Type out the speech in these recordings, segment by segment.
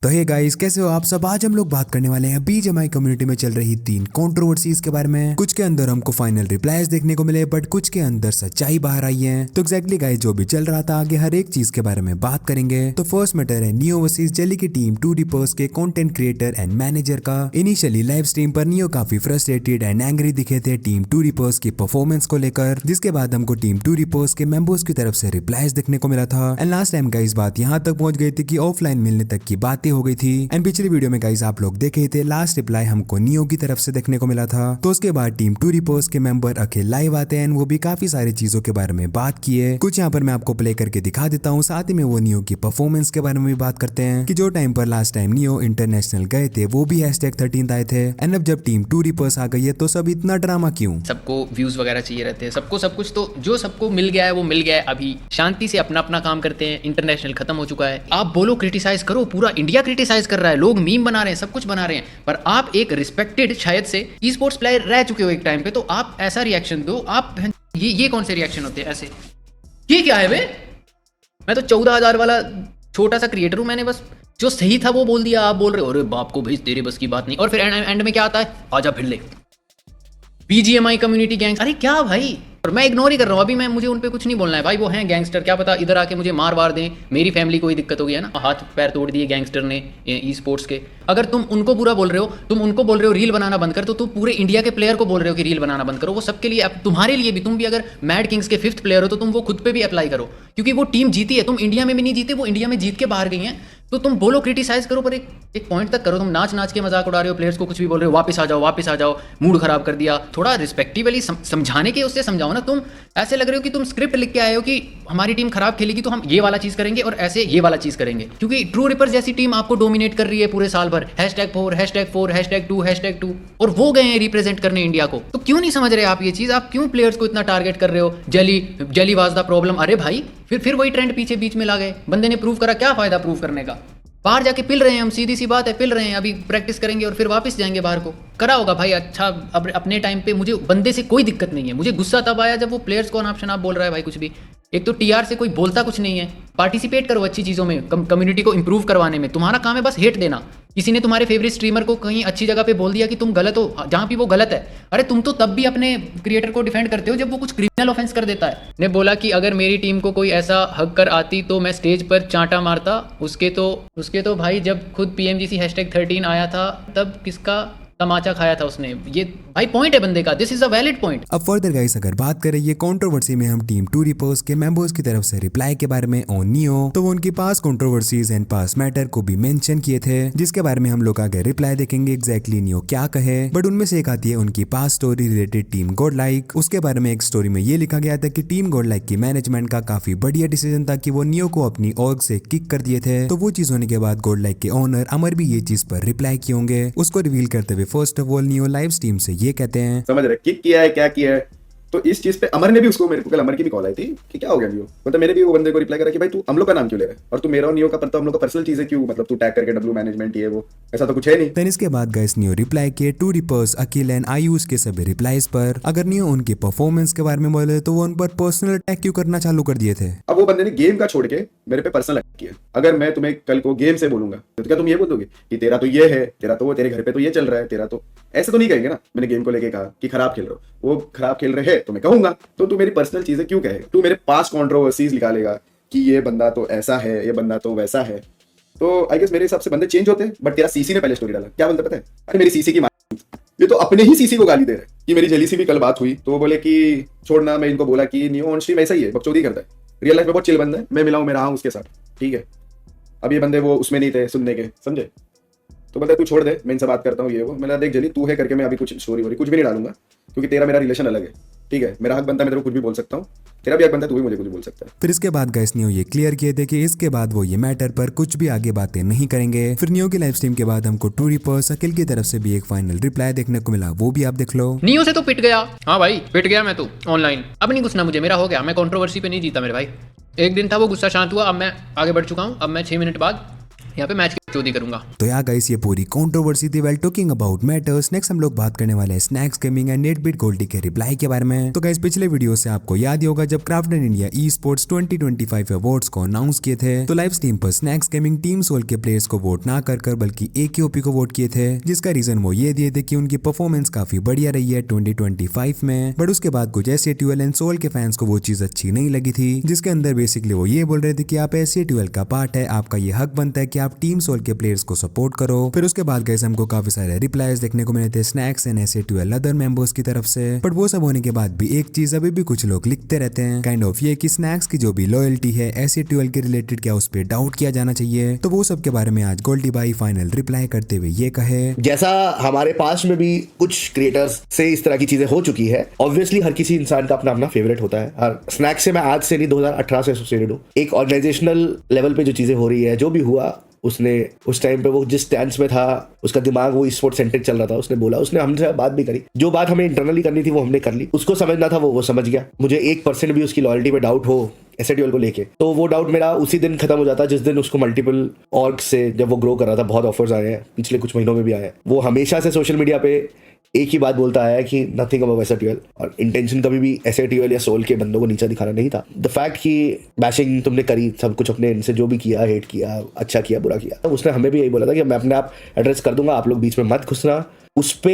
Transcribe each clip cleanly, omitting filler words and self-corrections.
तो hey guys, कैसे हो आप सब। आज हम लोग बात करने वाले हैं बीजीएमआई कम्युनिटी में चल रही 3 कंट्रोवर्सीज के बारे में। कुछ के अंदर हमको फाइनल रिप्लाईज देखने को मिले, बट कुछ के अंदर सच्चाई बाहर आई है। तो एग्जैक्टली गाइस, जो भी चल रहा था आगे हर एक चीज के बारे में बात करेंगे। तो फर्स्ट मैटर है नियो वर्सेस जेली की टीम 2D के कंटेंट क्रिएटर एंड मैनेजर का। इनिशियली लाइव स्ट्रीम पर नियो काफी फ्रस्ट्रेटेड एंड एंग्री दिखे थे टीम 2D की परफॉर्मेंस को लेकर, जिसके बाद हमको टीम 2D के मेंबर्स की तरफ से रिप्लाईज देखने को मिला था। एंड लास्ट टाइम गाइस बात यहाँ तक पहुंच गई थी कि ऑफलाइन मिलने तक की बातें हो गई थी। एंड पिछली वीडियो में गाइस आप लोग देखे थे लास्ट रिप्लाई हमको नियो की तरफ से देखने को मिला था। तो उसके बाद टीम 2D के मेंबर अकेले लाइव आते हैं, वो भी काफी सारी चीजों के बारे में बात किए। कुछ यहाँ पर मैं आपको प्ले करके दिखा देता हूँ, साथ ही में वो नियो की परफॉर्मेंस के बारे में भी बात करते हैं कि जो टाइम पर लास्ट टाइम नियो इंटरनेशनल गए थे वो भी #13 आए थे। एंड अब जब टीम 2D आ गई है तो सब इतना ड्रामा क्यों। सबको व्यूज वगैरह चाहिए रहते हैं, सबको सब कुछ, तो जो सबको मिल गया है वो मिल गया है। अभी शांति से अपना अपना काम करते हैं। इंटरनेशनल खत्म हो चुका है। आप बोलो क्रिटिसाइज करो, पूरा इंडिया क्रिटिसाइज कर रहा है, लोग मीम बना रहे हैं, सब कुछ बना रहे हैं, पर आप एक रिस्पेक्टेड शायद से ई स्पोर्ट्स प्लेयर रह चुके हो एक टाइम पे, तो आप ऐसा रिएक्शन दो। आप ये कौन से रिएक्शन होते हैं ऐसे? ये क्या है बे? मैं तो 14,000 वाला छोटा सा क्रिएटर हूं, मैंने बस जो सही था वो बोल दिया। आप बोल रहे हो अरे बाप को भेज, तेरे बस की बात नहीं। और फिर एंड में क्या आता है? आजा फिर ले बीजीएमआई कम्युनिटी गैंग्स। अरे क्या भाई, और मैं इग्नोर ही कर रहा हूँ। अभी मुझे उन पे कुछ नहीं बोलना है भाई, वो हैं गैंगस्टर, क्या पता इधर आके मुझे मार वार दें, मेरी फैमिली को ही दिक्कत हो गई है ना। हाथ पैर तोड़ दिए गैंगस्टर ने ई स्पोर्ट्स के। अगर तुम उनको बुरा बोल रहे हो, तुम उनको बोल रहे हो रील बनाना बंद कर, तो तुम पूरे इंडिया के प्लेयर को बोल रहे हो कि रील बनाना बंद करो। वो सबके लिए, तुम्हारे लिए भी। तुम भी अगर मैड किंग्स के 5th प्लेयर हो तो तुम वो खुद पे भी अप्लाई करो, क्योंकि वो टीम जीती है। तुम इंडिया में भी नहीं जीते, वो इंडिया में जीत के बाहर गई हैं। तो तुम बोलो क्रिटिसाइज करो, पर एक पॉइंट तक करो। तुम नाच के मजाक उड़ा रहे हो, प्लेयर्स को कुछ भी बोल रहे हो, वापस आ जाओ, मूड खराब कर दिया। थोड़ा रिस्पेक्टिवली समझाने के उससे समझाओ ना। तुम ऐसे लग रहे हो कि तुम स्क्रिप्ट लिख के आए हो कि हमारी टीम खराब खेलेगी तो हम ये वाला चीज करेंगे और ऐसे ये वाला चीज करेंगे, क्योंकि ट्रू रिपर जैसी टीम आपको डोमिनेट कर रही है पूरे साल भर। #4 #4 #2 और वो गए हैं रिप्रेजेंट करने इंडिया को। तो क्यों नहीं समझ रहे आप ये चीज? आप क्यों प्लेयर्स को इतना टारगेट कर रहे हो? Jelly was the problem. अरे भाई, फिर वही ट्रेंड पीछे बीच में ला गए। बंदे ने प्रूव करा, क्या फायदा प्रूव करने का? बाहर जाके पिल रहे हैं हम, सीधी सी बात है, पिल रहे हैं। अभी प्रैक्टिस करेंगे और फिर वापस जाएंगे बाहर को। करा होगा भाई अच्छा। अब अपने टाइम पे मुझे बंदे से कोई दिक्कत नहीं है। मुझे गुस्सा तब आया जब वो प्लेयर्स को ऑप्शन आप बोल रहा है भाई कुछ भी। एक तो टीआर से कोई बोलता कुछ नहीं है। पार्टिसिपेट करो अच्छी चीज़ों में, कम्युनिटी को इंप्रूव करवाने में। तुम्हारा काम है बस हेट देना। किसी ने तुम्हारे फेवरेट स्ट्रीमर को कहीं अच्छी जगह पे बोल दिया कि तुम गलत हो, जहाँ भी वो गलत है। अरे तुम तो तब भी अपने क्रिएटर को डिफेंड करते हो जब वो कुछ क्रिमिनल ऑफेंस कर देता है। ने बोला कि अगर मेरी टीम को कोई ऐसा हक कर आती तो मैं स्टेज पर चांटा मारता। उसके तो भाई जब खुद PMGC #13 आया था तब किसका तमाचा खाया था उसने। ये भाई पॉइंट है बंदे का, this is a valid point. अब फर्दर गाइस अगर बात करें ये कंट्रोवर्सी में हम टीम 2D के मेंबर्स की तरफ से रिप्लाई के बारे में ऑन नियो, तो वो उनकी पास कंट्रोवर्सीज एंड पास मैटर को भी मेंशन किए थे, जिसके बारे में हम लोग आगे रिप्लाई देखेंगे एग्जैक्टली नियो क्या कहे। बट उनमें से एक आती है उनकी पास स्टोरी रिलेटेड टीम गॉडलाइक। उसके बारे में एक स्टोरी में ये लिखा गया था कि टीम गॉडलाइक की मैनेजमेंट का काफी बढ़िया डिसीजन था कि वो नियो को अपनी ऑर्ग से किक कर दिए थे। तो वो चीज होने के बाद गॉडलाइक के ओनर अमर भी ये चीज पर रिप्लाई किए होंगे। उसको रिवील करते हुए first of all neo live stream से ये कहते हैं, समझ रहे किक किया है क्या किया है। तो इस चीज पे अमर ने भी उसको, मेरे को कल अमर की भी कॉल आई थी कि क्या हो गया नियो। मतलब मैंने भी वो बंदे को रिप्लाई करा कि भाई तू हम लोग का नाम क्यों ले रहा है, और तू मेरा और नियो का पता हम लोग का पर्सनल चीज है क्यों, मतलब तू टैग करके डब्ल्यू मैनेजमेंट ये वो, ऐसा तो कुछ है नहीं। देन इसके बाद गाइस नियो रिप्लाई किए 2D अकिल एंड आयुष के सभी रिप्लाईज पर। अगर नियो उनके परफॉर्मेंस के बारे में बोले तो वो उन पर पर्सनल अटैक क्यों करना चालू कर दिए थे। अब वो बंदे ने गेम का छोड़ के मेरे पे पर्सनल अटैक किया। अगर मैं तुम्हें कल को गेम से बोलूंगा तो क्या तुम ये बोलोगे कि तेरा तो ये है, तेरा तो वो, तेरे घर पे तो ये चल रहा है, तेरा तो ऐसे तो नहीं कहेंगे ना। मैंने गेम को लेके कहा कि खराब खेल रहे हो, वो खराब खेल रहे हैं तो मैं कहूंगा, तो तू मेरी पर्सनल चीजें क्यों कहे? तू मेरे पास कंट्रोवर्सीज निकालेगा कि ये बंदा तो ऐसा है, ये बंदा तो वैसा है। तो आई गेस मेरे हिसाब से बंदे चेंज होते हैं। बट तेरा सीसी ने पहले स्टोरी डाला, क्या बोलता पता है? अरे मेरी सीसी की ये तो अपने ही सीसी को गाली दे रहे हैं कि मेरी जेली से भी कल बात हुई तो वो बोले कि छोड़ना। मैं इनको बोला कि नियो ऑन स्ट्रीम ऐसा ही है, बकचोदी करता है, रियल लाइफ में बहुत चिल बंदा है, मैं मिला हूं, मैं रहा हूं उसके साथ, ठीक है। अब ये बंदे वो उसमें नहीं थे सुनने के, समझे? तो बोलता तू छोड़ दे, मैं इनसे बात करता हूँ ये वो। मैंने देख जेली तू है करके मैं अभी कुछ स्टोरी वोरी कुछ भी नहीं डालूंगा, क्योंकि तेरा मेरा रिलेशन अलग है, ठीक है। मेरा हक बनता है, मैं तेरे को कुछ भी बोल सकता हूँ, तेरा भी हक बनता है, तू भी मुझे कुछ बोल सकता है। फिर इसके बाद गाइस नियो ये क्लियर किए थे कि इसके बाद वो ये मैटर पर कुछ भी आगे बातें नहीं करेंगे। फिर नियो की लाइव स्ट्रीम के बाद हमको 2D अकिल की तरफ से भी एक फाइनल रिप्लाई देखने को मिला, वो भी आप देख लो। नियो से तो पिट गया, हाँ भाई पिट गया मैं तो ऑनलाइन। अब नहीं घुसना मुझे, मेरा हो गया। मैं कंट्रोवर्सी पे नहीं जीता मेरे भाई। एक दिन था वो गुस्सा शांत हुआ, अब मैं आगे बढ़ चुका हूँ। अब मैं 6 मिनट बाद यहाँ पे मैच की चोरी करूंगा। तो यार गाइस ये पूरी कंट्रोवर्सी थी well talking about matters. Next हम लोग बात करने वाले हैं स्नैक्स गेमिंग एंड नेटबिट गोल्डी के रिप्लाई के बारे में। तो गाइस पिछले वीडियो से आपको याद ही होगा जब Krafton India esports 2025 awards को अनाउंस किए थे तो लाइव स्ट्रीम पर स्नैक्स गेमिंग टीम सोल के प्लेयर्स को वोट ना कर बल्कि AKOP को वोट किए थे, जिसका रीजन वो ये दिए थे कि उनकी परफॉर्मेंस काफी बढ़िया रही है 2025 में। बट उसके बाद कुछ SATL एंड सोल के फैंस को वो चीज अच्छी नहीं लगी थी, जिसके अंदर बेसिकली वो ये बोल रहे थे कि आप SATL का पार्ट है, आपका ये हक बनता है कि आप टीम सोल के प्लेयर्स को सपोर्ट करो। फिर उसके बाद गाइस हमको काफी सारे रिप्लाईज देखने को मिले थे snacks and SATL other members की तरफ से। बट वो सब होने के बाद भी एक चीज अभी भी कुछ लोग लिखते रहते हैं काइंड ऑफ ये कि स्नैक्स की जो भी लॉयल्टी है SATL के रिलेटेड क्या उस पर डाउट किया जाना चाहिए। तो वो सब के बारे में आज गोल्डी भाई फाइनल रिप्लाई करते हुए ये कहे, जैसा हमारे पास में भी कुछ क्रिएटर्स से इस तरह की चीजें हो चुकी है, ऑब्वियसली हर किसी इंसान का अपना अपना फेवरेट होता है। और स्नैक्स से मैं आज से नहीं 2018 से एसोसिएटेड हूँ। एक ऑर्गेनाइजेशनल लेवल पे जो चीजें हो रही है, जो भी हुआ, उसने उस टाइम पे वो जिस स्टैंड में था, उसका दिमाग वो स्पोर्ट्स सेंट्रिक चल रहा था, उसने बोला, उसने हमसे बात भी करी, जो बात हमें इंटरनली करनी थी वो हमने कर ली। उसको समझना था वो समझ गया। मुझे 1% भी उसकी लॉयल्टी पे डाउट हो SATL को लेके तो वो डाउट मेरा उसी दिन खत्म हो जाता जिस दिन उसको मल्टीपल ऑर्ग से, जब वो ग्रो कर रहा था, बहुत ऑफर्स आए हैं पिछले कुछ महीनों में भी आए हैं। वो हमेशा से सोशल मीडिया पे एक ही बात बोलता आया है कि नथिंग अबव SATL, और इंटेंशन कभी भी SATL या सोल के बंदों को नीचा दिखाना नहीं था। द फैक्ट कि बैशिंग तुमने करी, सब कुछ अपने इनसे जो भी किया, हेट किया, अच्छा किया, बुरा किया, तो उसने हमें भी यही बोला था कि मैं अपने आप एड्रेस कर दूंगा, आप लोग बीच में मत घुसना। उस पे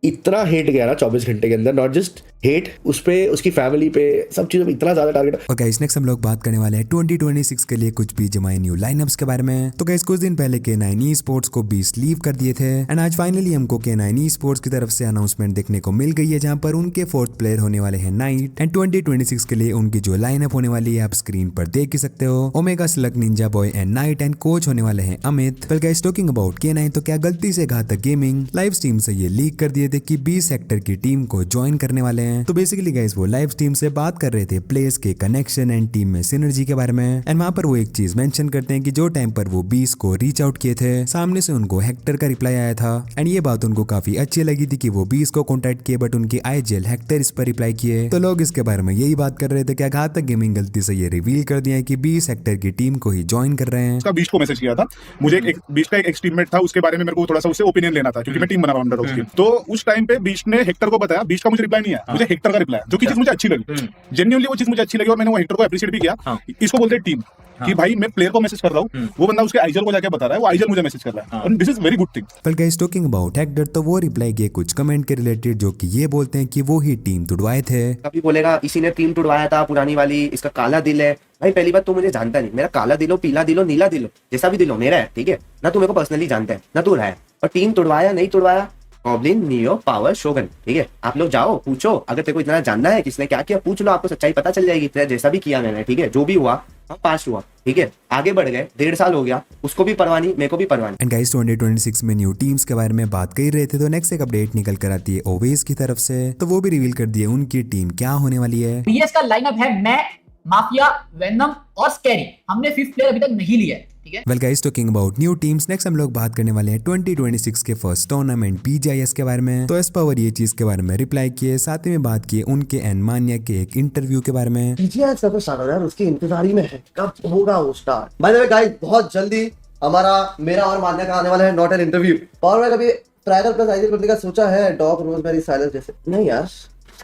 इतना हेट गया ना 24 घंटे के अंदर, नॉट जस्ट हेट, उस पे, उसकी फैमिली पे, सब चीजों में इतना ज्यादा टारगेट। और गाइस नेक्स्ट हम लोग बात करने वाले हैं 2026 के लिए कुछ BGMI न्यू लाइनअप्स के बारे में। तो गाइस कुछ दिन पहले K9 Esports को 20 लीव कर दिए थे एंड आज फाइनली हमको K9 Esports की तरफ से अनाउंसमेंट देखने को मिल गई है, जहां पर उनके 4th प्लेयर होने वाले हैं नाइट एंड 2026 के लिए उनकी जो लाइनअप होने वाली है आप स्क्रीन पर देख ही सकते हो। Omega slug, Ninja boy and night and coach होने वाले हैं Amit. Well guys talking about K9, तो क्या गलती से घातक गेमिंग लाइव स्ट्रीम से ये लीक कर दिए थे कि 20 सेक्टर की टीम को ज्वाइन करने वाले हैं। तो बेसिकली गाइस वो लाइव स्ट्रीम से बात कर रहे थे प्लेयर्स के कनेक्शन एंड टीम में सिनर्जी के बारे में एंड वहां पर वो एक चीज मेंशन करते हैं कि जो टाइम पर वो 20 को रीच आउट किए थे, सामने से उनको हेक्टर का रिप्लाई आया था एंड ये बात उनको काफी अच्छी लगी थी कि वो 20 को कॉन्टेक्ट किए बट उनके IGL हेक्टर इस पर रिप्लाई किए। तो लोग इसके बारे में यही बात कर रहे थे क्या घातक गेमिंग गलती से ये रिवील कर दिया है कि 20 हेक्टर की टीम को ही ज्वाइन कर रहे हैं। उसका 20 को मैसेज किया था मुझे, एक 20 का एक टीममेट था, उसके बारे में मेरे को थोड़ा सा उससे ओपिनियन लेना था क्योंकि मैं टीम बना रहा हूं उसकी। तो उस टाइम पे 20 ने हेक्टर को बताया, 20 का मुझे रिप्लाई नहीं आया, मुझे हेक्टर का रिप्लाई, जो कि चीज मुझे अच्छी लगी, जेन्युइनली वो चीज मुझे अच्छी लगी और मैंने वो हेक्टर को एप्रिशिएट भी किया। इसको बोलते हैं टीम कि भाई मैं प्लेयर को मैसेज कर रहा हूँ, वो बंदा उसके IGL को जाके बता रहा है, वो IGL मुझे मैसेज कर रहा है, और this is very good thing. पर गाइस टॉकिंग अबाउट हेक्टर, तो वो रिप्लाई किए कुछ कमेंट के रिलेटेड जो कि ये बोलते हैं कि वो ही टीम तुड़वाए थे। कभी बोलेगा इसी ने टीम तुड़वाया था पुरानी वाली, इसका काला दिल है। भाई पहली बात, तू मुझे जानता नहीं, मेरा काला दिल हो, पीला दिल हो, नीला दिल हो, जैसा भी दिल हो मेरा है, ठीक है ना। तू मेरे को पर्सनली जानता है ना, तू रहा है। और टीम तुड़वाया नहीं तुड़वाया, गॉब्लिन, नियो, पावर, शोगन, ठीक है। आप लोग जाओ पूछो, अगर तेरे को इतना जानना है किसने क्या किया, पूछ लो, आपको सच्चाई पता चल जाएगी। जैसा भी किया मैंने, ठीक है, जो भी हुआ हम पास हुआ, ठीक है, आगे बढ़ गए, 1.5 साल हो गया, उसको भी परवाह नहीं, मेरे को भी परवाह नहीं। एंड गाइस 2026 में न्यू टीम्स के बारे में बात कर रहे थे, तो नेक्स्ट एक अपडेट निकल कर आती है ओवेस की तरफ से, तो वो भी रिवील कर दिए उनकी टीम क्या होने वाली है। PS का लाइनअप है मैं, माफिया, वेनम और स्कैरी। हमने 5th प्लेयर अभी तक नहीं लिया है, ठीक है। Well guys talking about new teams, next हम लोग बात करने वाले हैं 2026 के फर्स्ट टूर्नामेंट BGIS के बारे में। तो एस पावर ये चीज के बारे में रिप्लाई किए, साथ ही में बात किए उनके एंड मान्या के एक इंटरव्यू के बारे में। BGIS का तो स्टार्ट हो रहा है, उसकी इंतजारी में है, कब होगा वो start. By the way guys, बहुत जल्दी हमारा, मेरा और मान्या का आने वाला है नॉट एन इंटरव्यू। पावर में कभी ट्राइडल प्लस आइडियल करने का सोचा है, डॉग, रोजबेरी, साइलेंस जैसे? नहीं यार,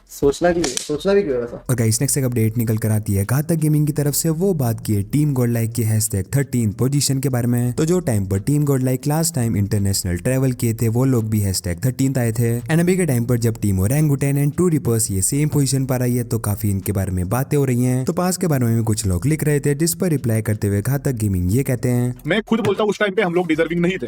सोचना भी क्यों वैसा। और गाइस नेक्स्ट एक अपडेट निकल कर आती है घातक गेमिंग की तरफ से, वो बात की है टीम गॉडलाइक की #13 पोजीशन के बारे में। तो जो टाइम पर team Godlike last time international travel किए थे, वो लोग भी #13 आए थे एंड अभी के टाइम पर जब team Orangutan and True Rippers ये सेम पोजीशन पर आई है, तो काफी इनके बारे में बातें हो रही हैं। तो पास के बारे में कुछ लोग लिख रहे थे, जिस पर रिप्लाई करते हुए घातक गेमिंग ये कहते हैं, मैं खुद बोलता हूँ उस टाइम पे हम लोग डिजर्विंग नहीं थे।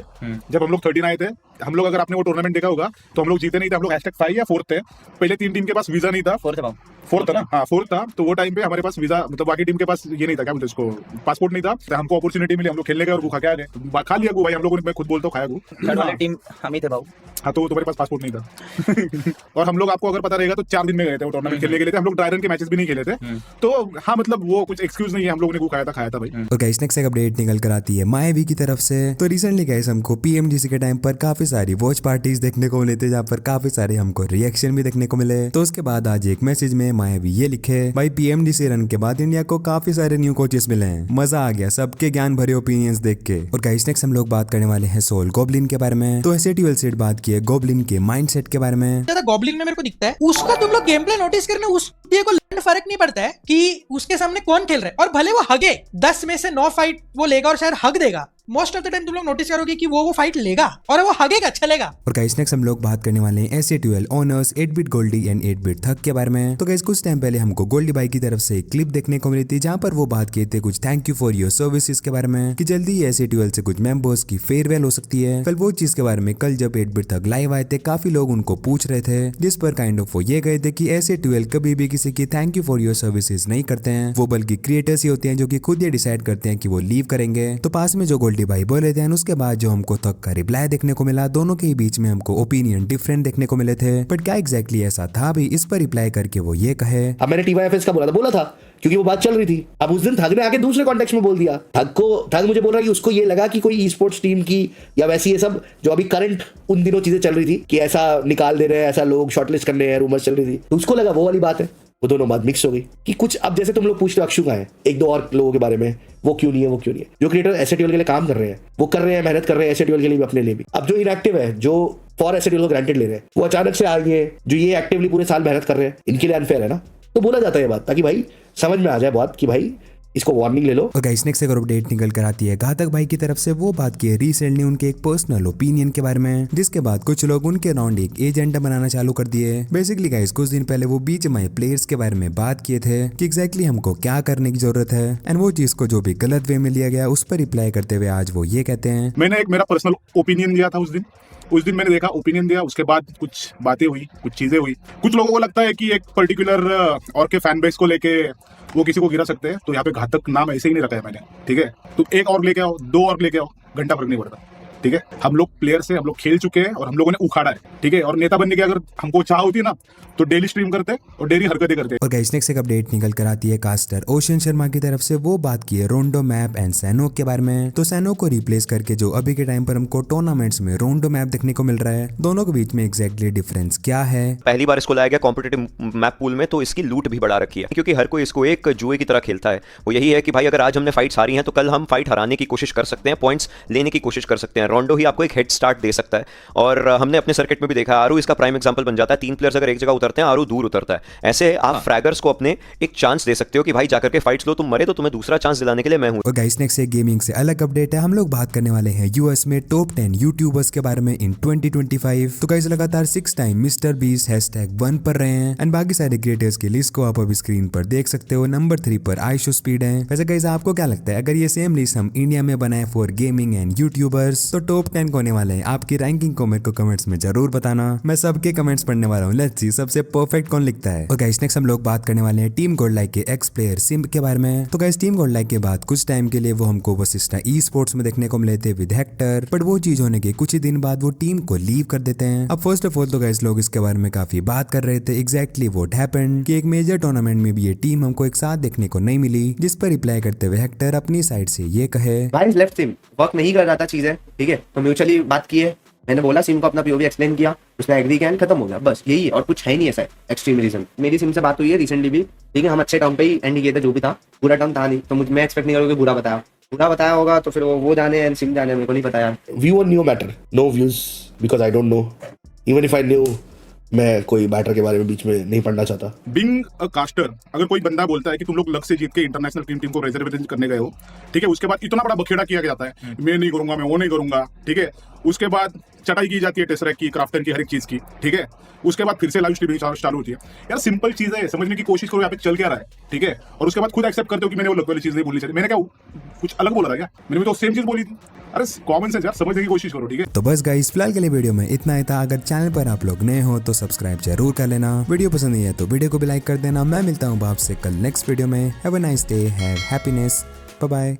जब हम लोग 13 आए थे, हम लोग, अगर आपने वो टूर्नामेंट देखा होगा तो हम लोग जीते नहीं थे, हम लोग #5 या 4th थे। पहले 3 टीम के पास वीजा नहीं था, 4th था ना, हाँ 4th था। तो वो टाइम पे हमारे पास वीजा, मतलब बाकी टीम के पास ये नहीं था, क्या बोलते इसको, पासपोर्ट नहीं था। तो हमको अपॉर्चुनिटी मिली, हम लोग खेलने गए और खा के आ गए, खा लिया भाई हम लोगों ने, मैं खुद बोलता हूँ खाया वाली टीम हम ही थे भाऊ। हाँ, तो तुम्हारे पास पासपोर्ट नहीं था। और हम लोग, आपको अगर पता रहेगा तो 4 दिन में गए थे वो टूर्नामेंट खेलने के लिए, हम लोग ड्राई रन के मैचेस भी नहीं खेले थे। तो हाँ, मतलब वो कुछ एक्सक्यूज नहीं है, हम लोगों ने खाया था भाई। और गाइस नेक्स्ट एक अपडेट निकल कर आती है मायावी की तरफ से। तो रिसेंटली गाइस हमको PMGC के टाइम पर काफी सारी वॉच पार्टीज देखने को मिले थे, जहाँ पर काफी सारे हमको रिएक्शन भी देखने को मिले। तो उसके बाद आज एक मैसेज में मायावी ये लिखे, भाई पीएमडीसी रन के बाद इंडिया को काफी सारे न्यू कोचेस मिले हैं, मजा आ गया सबके ज्ञान भरे ओपिनियंस देख के। और गाइस नेक्स्ट हम लोग बात करने वाले हैं सोल गॉब्लिन के बारे में। तो ऐसे ट्वेल्थ सेट बात की है गॉब्लिन के माइंडसेट के बारे में। ज्यादा गॉब्लिन में मेरे को दिखता है उसका, तुम लोग गेम प्ले नोटिस करना, उस को फर्क नहीं पड़ता है कि उसके सामने कौन खेल रहा है, और भले वो हगे 10 में से 9 फाइट वो लेगा और शायद हग देगा, मोस्ट ऑफ द टाइम तुम लोग नोटिस करोगे कि वो फाइट लेगा और वो हगेगा, चलेगा। और गाइस नेक्स्ट हम लोग बात करने वाले हैं SA12 ओनर्स 8-बिट गोल्डी एंड 8-बिट थक के बारे में। तो गाइस कुछ टाइम पहले हमको गोल्डी भाई की तरफ से एक क्लिप देखने को मिली थी जहां पर वो बात किए थे कुछ thank you for your services के बारे में, कि जल्दी ही SA12 से कुछ मेंबर्स की फेयरवेल हो सकती है। कल वो चीज के बारे में कल जब 8-बिट थक लाइव आए थे काफी लोग उनको पूछ रहे थे, जिस पर काइंड ऑफ वो ये गए थे कि SA12 कभी भी किसी की thank you for your services नहीं करते हैं, वो बल्कि क्रिएटर्स ही होते हैं जो कि खुद ये डिसाइड करते हैं कि वो लीव करेंगे। तो पास में जो गोल्डी भाई बोले थे उसके बाद जो हमको तक का रिप्लाई देखने को मिला, दोनों के ही बीच में हमको ओपिनियन डिफरेंट देखने को मिले थे। बट क्या एग्जैक्टली ऐसा था भी, इस पर रिप्लाई करके वो ये कहे। अब मैंने TYFS का बोला था क्योंकि वो बात चल रही थी। अब उस दिन थग ने आके दूसरे कॉन्टेक्स्ट में बोल दिया, थग मुझे बोल रहा कि उसको ये लगा कि कोई ई स्पोर्ट्स टीम की या वैसी ये सब जो अभी करंट उन दिनों चीजें चल रही थी कि ऐसा निकाल दे रहे हैं, ऐसा लोग शॉर्टलिस्ट करने हैं, रूमर्स चल रही थी, तो उसको लगा वो वाली बात है। वो दोनों बात मिक्स हो गई कि कुछ, अब जैसे तुम लोग पूछते हो अक्षु का है, एक दो और लोगों के बारे में, वो क्यों नहीं है, वो क्यों नहीं है। जो क्रिएटर SA12 के लिए काम कर रहे हैं वो कर रहे हैं, मेहनत कर रहे हैं SA12 के लिए भी, अपने लिए भी। अब जो इनएक्टिव है, जो फॉर SA12 को ग्रांटेड ले रहे हैं, वो अचानक से आ गए, जो ये एक्टिवली पूरे साल मेहनत कर रहे हैं, इनके लिए अनफेयर है ना। तो बोला जाता है ये बात ताकि भाई समझ में आ जाए बात कि भाई इसको वार्निंग ले लो। और गाइस नेक्स्ट एक और अपडेट निकल कर आती है घातक भाई की तरफ से। वो बात की है रिसेंटली उनके एक पर्सनल ओपिनियन के बारे में, जिसके बाद कुछ लोग उनके अराउंड एक एजेंडा बनाना चालू कर दिए। बेसिकली गाइस कुछ दिन पहले वो BGMI प्लेयर्स के बारे में बात किए थे कि एग्जैक्टली हमको क्या करने की जरूरत है, एंड वो चीज को जो भी गलत वे में लिया गया उस पर रिप्लाई करते हुए आज वो ये कहते हैं। मैंने एक मेरा पर्सनल ओपिनियन दिया था उस दिन मैंने देखा, ओपिनियन दिया, उसके बाद कुछ बातें हुई, कुछ चीजें हुई। कुछ लोगों को लगता है कि एक पर्टिकुलर और के फैन बेस को लेके वो किसी को गिरा सकते हैं, तो यहाँ पे घातक नाम ऐसे ही नहीं रखा है मैंने, ठीक है। तो एक और लेके आओ, 2 और लेके आओ, घंटा फर्क नहीं पड़ता, ठीक है। हम लोग प्लेयर्स हैं, हम लोग खेल चुके हैं और हम लोगों ने उखाड़ा है, ठीक है। और नेता बनने की अगर हमको चाह होती ना तो डेली स्ट्रीम करते और डेली हरकतें करते। और गाइस नेक्स्ट एक अपडेट निकल कर आती है कास्टर ओशन शर्मा की तरफ से। वो बात की है रोंडो मैप एंड सैनोक के बारे में। तो सैनोक को रिप्लेस करके जो अभी के टाइम पर हमको टूर्नामेंट्स में रोंडो मैप देखने को मिल रहा है, दोनों के बीच में एग्जैक्टली डिफरेंस क्या है। पहली बार इसको लाया गया कॉम्पिटेटिव मैप पूल में, तो इसकी लूट भी बढ़ा रखी है क्योंकि हर कोई इसको एक जुए की तरह खेलता है। वो यही है कि भाई अगर आज हमने फाइट्स हारी हैं तो कल हम फाइट हराने की कोशिश कर सकते हैं, पॉइंट्स लेने की कोशिश कर सकते हैं। रोंडो ही आपको एक हेड स्टार्ट दे सकता है और हमने अपने सर्किट में भी देखा, आरू इसका प्राइम एग्जांपल बन जाता है। 3 प्लेयर्स अगर एक जगह उतरते हैं, आरू दूर उतरता है। ऐसे आप फ्रैगर्स को अपने एक चांस दे सकते हो कि भाई जाकर के फाइट्स लो, तुम मरे तो तुम्हें दूसरा चांस दिलाने के लिए मैं हूं। और गाइस नेक्स्ट एक गेमिंग से अलग अपडेट है। हम लोग बात करने वाले हैं यूएस में टॉप 10 यूट्यूबर्स के बारे में इन 2025। तो गाइस लगातार 6 टाइम मिस्टर बीस्ट #1 पर रहे हैं, एंड बाकी सारे क्रिएटर्स की लिस्ट को आप अभी स्क्रीन पर देख सकते हो। नंबर 3 पर आइशो स्पीड है। वैसे गाइस आपको क्या लगता है, अगर ये सेम लिस्ट हम इंडिया में बनाए फॉर गेमिंग एंड यूट्यूबर्स तो टॉप 10 होने वाले हैं? आपकी रैंकिंग को मेरे को कमेंट्स में जरूर बताना, मैं सबके कमेंट्स पढ़ने वाला हूँ। लेट्स सी सबसे परफेक्ट कौन लिखता है। और गाइस नेक्स्ट हम लोग बात करने वाले हैं टीम गोल्ड लाइक के एक्स प्लेयर सिम्ब के बारे में। तो गाइस टीम गोल्ड लाइक के बाद कुछ टाइम के लिए वो हमको वशिष्ठा ई स्पोर्ट्स में देखने को मिले थे विद हेक्टर, बट वो चीज होने के कुछ ही दिन बाद वो टीम को लीव कर देते हैं। अब फर्स्ट ऑफ ऑल तो गाइस लोग इसके बारे में काफी बात कर रहे थे एग्जैक्टली व्हाट हैपेंड, कि एक मेजर टूर्नामेंट में भी ये टीम हमको एक साथ देखने को नहीं मिली, जिस पर रिप्लाई करते हुए हेक्टर अपनी साइड से ये कहे, गाइस लेफ्ट टीम वर्क नहीं कर रहा था चीजें, ठीक है, तो म्यूचुअली बात की है। मैंने बोला सिम को अपना POV एक्सप्लेन किया, उसने एग्री किया, खत्म हो गया, बस यही है और कुछ है ही नहीं ऐसा एक्सट्रीम रीजन। मेरी सिम से बात हुई है रिसेंटली भी, ठीक है, हम अच्छे टर्म पे ही एंड किए थे, जो भी था बुरा टर्म था नहीं, तो मैं एक्सपेक्ट नहीं करूँगा बुरा बताया होगा, तो फिर वो जाने एंड सिम जाने, मेरे को नहीं पता यार। View on new matter, no views because I don't know, even if I knew, मैं कोई मैटर के बारे में बीच में नहीं पढ़ना चाहता। बीइंग अ कास्टर, अगर कोई बंदा बोलता है कि तुम लोग लक से जीत के इंटरनेशनल टीम को रिप्रेजेंट करने गए हो, ठीक है, उसके बाद इतना बड़ा बखेड़ा किया जाता है, मैं नहीं करूंगा, मैं वो नहीं करूंगा, ठीक है, उसके बाद चटाई की जाती है टेस्ट रैक की, क्राफ्टन की, हर एक चीज की, ठीक है, उसके बाद फिर से लाइव स्ट्रीमिंग चालू होती है। यार सिंपल चीज है, समझने की कोशिश करो यहाँ पे चल क्या रहा है, ठीक है, और उसके बाद खुद एक्सेप्ट करते हो कि मैंने वो लक वाली चीज नहीं बोलनी चाहिए। मैंने क्या कुछ अलग बोला था क्या? मैंने तो सेम चीज बोली थी। अरे कॉमन सेंस यार, समझने की कोशिश करो, ठीक है। तो बस गाइस फिलहाल के लिए वीडियो में इतना ही था। अगर चैनल पर आप लोग नए हो तो सब्सक्राइब जरूर कर लेना, वीडियो पसंद नहीं है तो वीडियो को भी लाइक कर देना। मैं मिलता हूँ आपसे कल नेक्स्ट वीडियो में। Have a nice day, have happiness, bye bye.